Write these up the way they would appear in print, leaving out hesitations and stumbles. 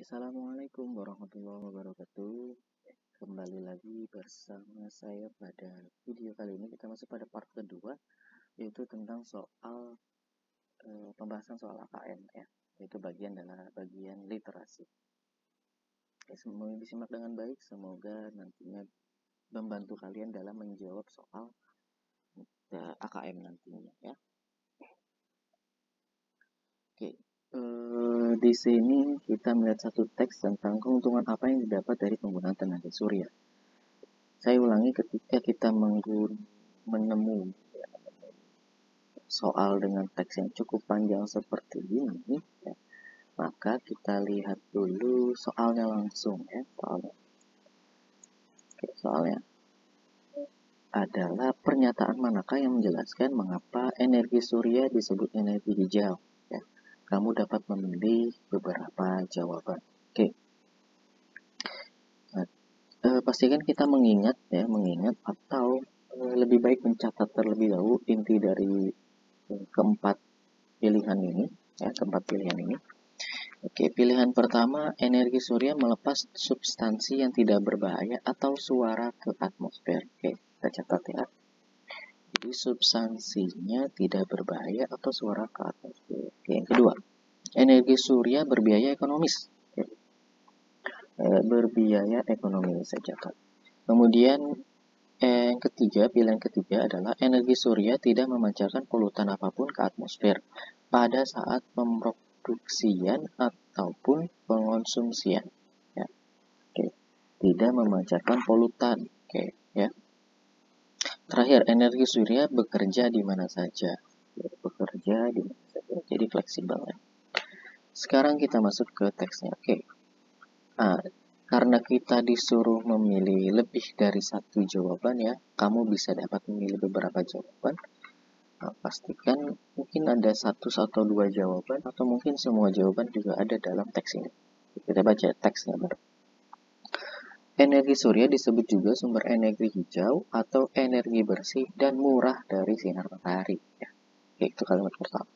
Assalamualaikum warahmatullahi wabarakatuh. Kembali lagi bersama saya pada video kali ini. Kita masuk pada part kedua, yaitu tentang soal pembahasan soal AKM ya, yaitu bagian literasi. Semoga disimak dengan baik, semoga nantinya membantu kalian dalam menjawab soal AKM nantinya ya. Oke. Di sini kita melihat satu teks tentang keuntungan apa yang didapat dari penggunaan tenaga surya. Saya ulangi, ketika kita menemukan soal dengan teks yang cukup panjang seperti ini, ya, maka kita lihat dulu soalnya langsung ya. Soalnya adalah pernyataan manakah yang menjelaskan mengapa energi surya disebut energi hijau. Ya. Kamu dapat memilih beberapa jawaban. Oke. Pastikan kita mengingat atau lebih baik mencatat terlebih dahulu inti dari keempat pilihan ini. Oke, pilihan pertama, energi surya melepas substansi yang tidak berbahaya atau suara ke atmosfer. Oke, kita catat ya. Jadi substansinya tidak berbahaya atau suara ke atmosfer. Oke, yang kedua, energi surya berbiaya ekonomis. Oke. Berbiaya ekonomis saya catat. Kemudian pilihan ketiga adalah energi surya tidak memancarkan polutan apapun ke atmosfer pada saat pemroduksian ataupun pengonsumsian. Ya. Oke. Tidak memancarkan polutan. Oke, ya. Terakhir, energi surya bekerja di mana saja. Bekerja di mana saja. Jadi fleksibel ya. Sekarang kita masuk ke teksnya. Oke. Karena kita disuruh memilih lebih dari satu jawaban ya, kamu bisa dapat memilih beberapa jawaban. Pastikan mungkin ada satu atau dua jawaban, atau mungkin semua jawaban juga ada dalam teks ini. Kita baca teksnya baru. Energi surya disebut juga sumber energi hijau atau energi bersih dan murah dari sinar matahari. Ya, itu kalimat pertama.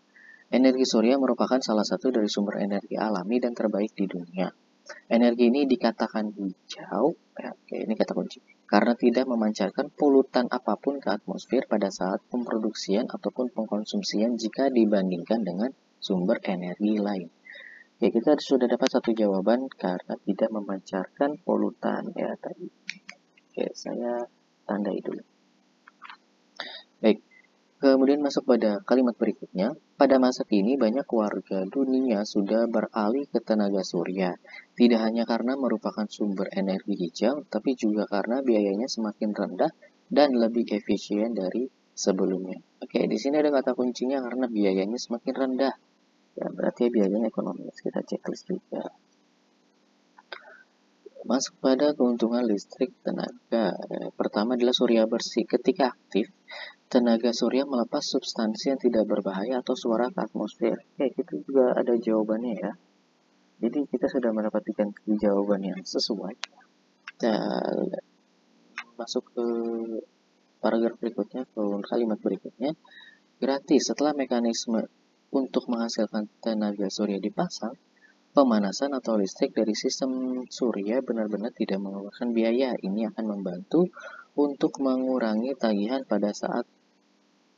Energi surya merupakan salah satu dari sumber energi alami dan terbaik di dunia. Energi ini dikatakan hijau, ini kata kunci, karena tidak memancarkan polutan apapun ke atmosfer pada saat pemproduksian ataupun pengkonsumsian jika dibandingkan dengan sumber energi lain. Ya, kita sudah dapat satu jawaban karena tidak memancarkan polutan ya tadi. Oke, saya tandai dulu. Baik. Kemudian masuk pada kalimat berikutnya. Pada masa kini banyak warga dunia sudah beralih ke tenaga surya. Tidak hanya karena merupakan sumber energi hijau, tapi juga karena biayanya semakin rendah dan lebih efisien dari sebelumnya. Oke, di sini ada kata kuncinya karena biayanya semakin rendah. Ya, berarti biayanya ekonomis. Kita checklist juga. Masuk pada keuntungan listrik tenaga. Pertama adalah surya bersih. Ketika aktif, tenaga surya melepas substansi yang tidak berbahaya atau suara ke atmosfer. Itu juga ada jawabannya ya. Jadi kita sudah mendapatkan jawaban yang sesuai. Kita masuk ke paragraf berikutnya, ke kalimat berikutnya. Gratis. Setelah mekanisme untuk menghasilkan tenaga surya dipasang, pemanasan atau listrik dari sistem surya benar-benar tidak mengeluarkan biaya. Ini akan membantu untuk mengurangi tagihan pada saat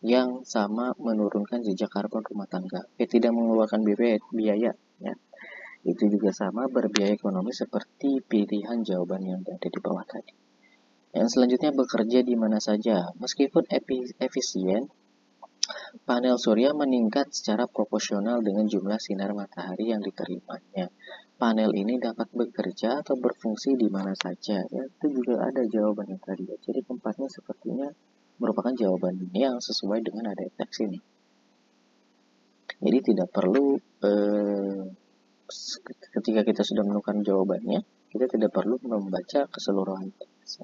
yang sama menurunkan jejak karbon rumah tangga. Tidak mengeluarkan biaya ya. Itu juga sama berbiaya ekonomi seperti pilihan jawaban yang ada di bawah tadi. Yang selanjutnya, bekerja di mana saja. Meskipun efisien, panel surya meningkat secara proporsional dengan jumlah sinar matahari yang diterimanya. Panel ini dapat bekerja atau berfungsi di mana saja. Ya, itu juga ada jawabannya tadi. Jadi tempatnya sepertinya merupakan jawaban yang sesuai dengan ada teks ini. Jadi tidak perlu ketika kita sudah menemukan jawabannya, kita tidak perlu membaca keseluruhan teks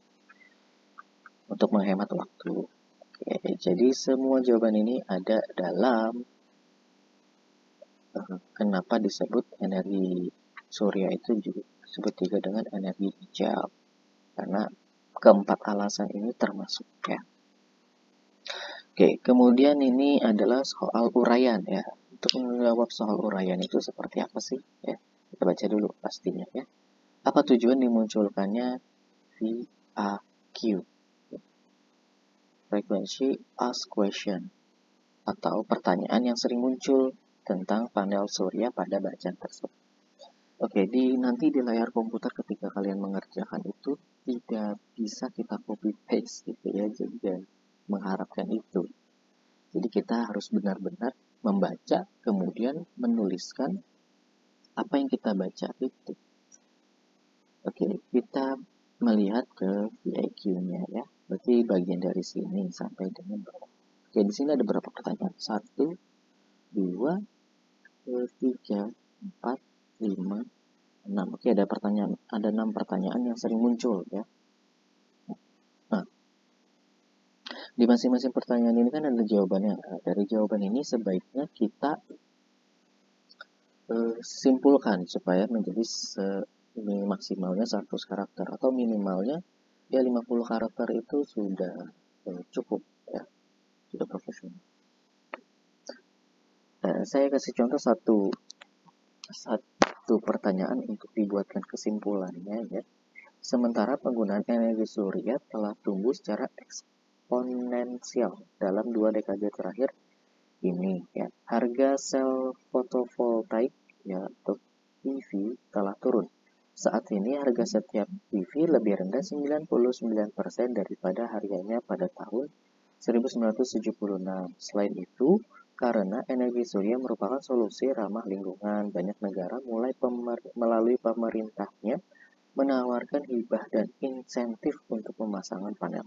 untuk menghemat waktu. Oke, jadi semua jawaban ini ada dalam kenapa disebut energi surya itu juga disebut juga dengan energi hijau. Karena keempat alasan ini termasuk ya. Oke, kemudian ini adalah soal uraian ya. Untuk menjawab soal uraian itu seperti apa sih? Ya, Kita baca dulu pastinya ya. Apa tujuan dimunculkannya FAQ? Frequency Asked Question, atau pertanyaan yang sering muncul tentang panel surya pada bacaan tersebut. Oke, nanti di layar komputer ketika kalian mengerjakan itu tidak bisa kita copy paste gitu ya, jadi mengharapkan itu. Jadi kita harus benar-benar membaca, kemudian menuliskan apa yang kita baca itu. Oke, kita melihat ke FAQ-nya ya. Berarti bagian dari sini sampai dengan bawah. Oke, di sini ada berapa pertanyaan? 1, 2, 3, 4, 5, 6. Oke, ada 6 pertanyaan yang sering muncul ya. Nah, di masing-masing pertanyaan ini kan ada jawabannya. Dari jawaban ini sebaiknya kita simpulkan supaya menjadi maksimalnya 100 karakter atau minimalnya ya 50 karakter itu sudah cukup ya, sudah profesional. Saya kasih contoh satu pertanyaan untuk dibuatkan kesimpulannya ya. Sementara penggunaan energi surya telah tumbuh secara eksponensial dalam 2 dekade terakhir ini ya. Harga sel fotovoltaik ya atau PV telah turun. Saat ini harga setiap PV lebih rendah 99% daripada harganya pada tahun 1976. Selain itu, karena energi surya merupakan solusi ramah lingkungan, banyak negara mulai melalui pemerintahnya menawarkan hibah dan insentif untuk pemasangan panel.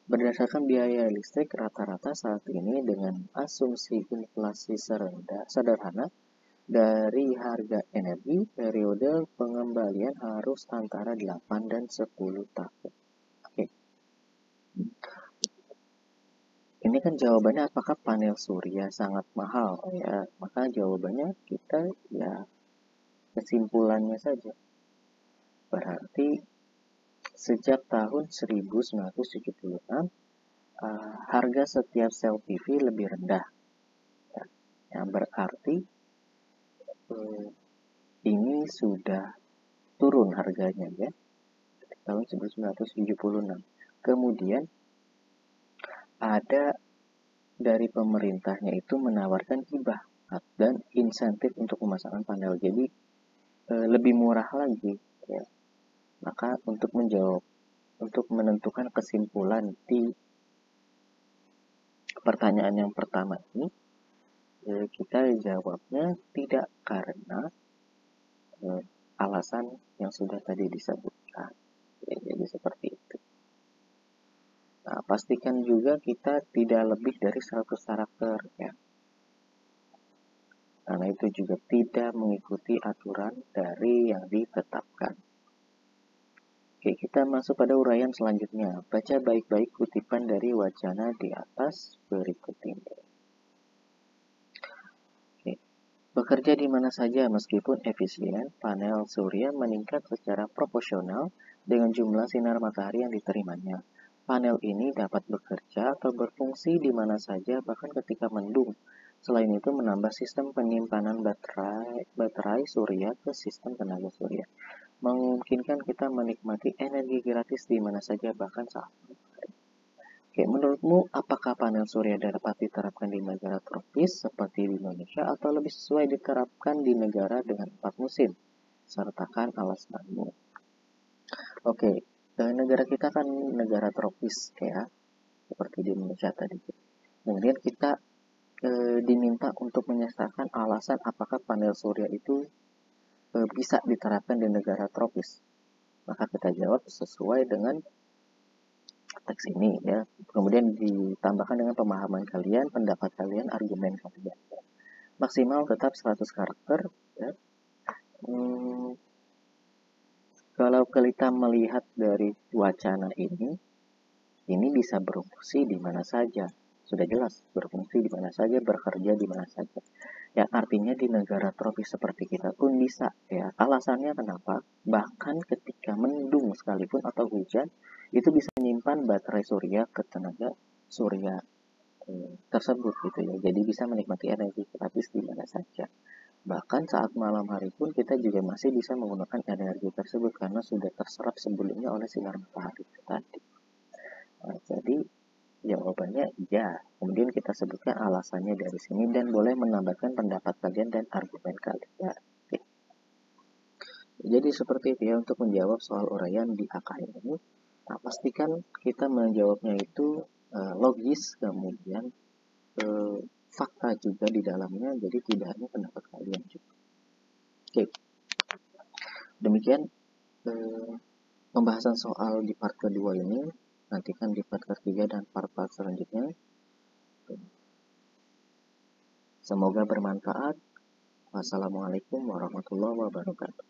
Berdasarkan biaya listrik rata-rata saat ini dengan asumsi inflasi sederhana dari harga energi, periode pengembalian harus antara 8 dan 10 tahun. Oke. Ini kan jawabannya apakah panel surya sangat mahal ya? Maka jawabannya kita ya kesimpulannya saja. Berarti sejak tahun 1976 harga setiap sel PV lebih rendah. Ya, yang berarti ini sudah turun harganya ya. Tahun 1976. Kemudian ada dari pemerintahnya itu menawarkan hibah dan insentif untuk pemasangan panel. Jadi lebih murah lagi ya. Maka untuk menentukan kesimpulan di pertanyaan yang pertama ini, kita jawabnya tidak karena alasan yang sudah tadi disebutkan. Ya, jadi seperti itu. Nah, pastikan juga kita tidak lebih dari 100 karakter ya. Karena itu juga tidak mengikuti aturan dari yang ditetapkan. Oke, kita masuk pada uraian selanjutnya. Baca baik-baik kutipan dari wacana di atas berikut ini. Oke. Bekerja di mana saja meskipun efisien, panel surya meningkat secara proporsional dengan jumlah sinar matahari yang diterimanya. Panel ini dapat bekerja atau berfungsi di mana saja bahkan ketika mendung. Selain itu menambah sistem penyimpanan baterai surya ke sistem tenaga surya, memungkinkan kita menikmati energi gratis di mana saja bahkan saat hari. Oke, menurutmu apakah panel surya dapat diterapkan di negara tropis seperti di Indonesia atau lebih sesuai diterapkan di negara dengan 4 musim? Sertakan alasanmu. Oke, negara kita kan negara tropis ya, seperti di Indonesia tadi. Kemudian kita diminta untuk menyertakan alasan apakah panel surya itu bisa diterapkan di negara tropis. Maka kita jawab sesuai dengan teks ini ya. Kemudian ditambahkan dengan pemahaman kalian, pendapat kalian, argumen kalian. Maksimal tetap 100 karakter ya. Kalau kita melihat dari wacana ini bisa berfungsi di mana saja. Sudah jelas, berfungsi di mana saja, bekerja di mana saja. Ya, artinya di negara tropis seperti kita pun bisa ya. Alasannya kenapa? Bahkan ketika mendung sekalipun atau hujan, itu bisa menyimpan baterai surya ke tenaga surya tersebut gitu ya. Jadi bisa menikmati energi gratis di mana saja. Bahkan saat malam hari pun kita juga masih bisa menggunakan energi tersebut karena sudah terserap sebelumnya oleh sinar matahari itu tadi. Nah, jadi jawabannya iya. Kemudian kita sebutkan alasannya dari sini dan boleh menambahkan pendapat kalian dan argumen kalian. Oke. Jadi seperti itu ya untuk menjawab soal uraian di AKM ini. Nah, pastikan kita menjawabnya itu logis, kemudian fakta juga di dalamnya, jadi tidak hanya pendapat kalian juga. Oke, demikian pembahasan soal di part kedua ini. Nantikan di part ketiga dan part-part selanjutnya. Semoga bermanfaat. Wassalamualaikum warahmatullahi wabarakatuh.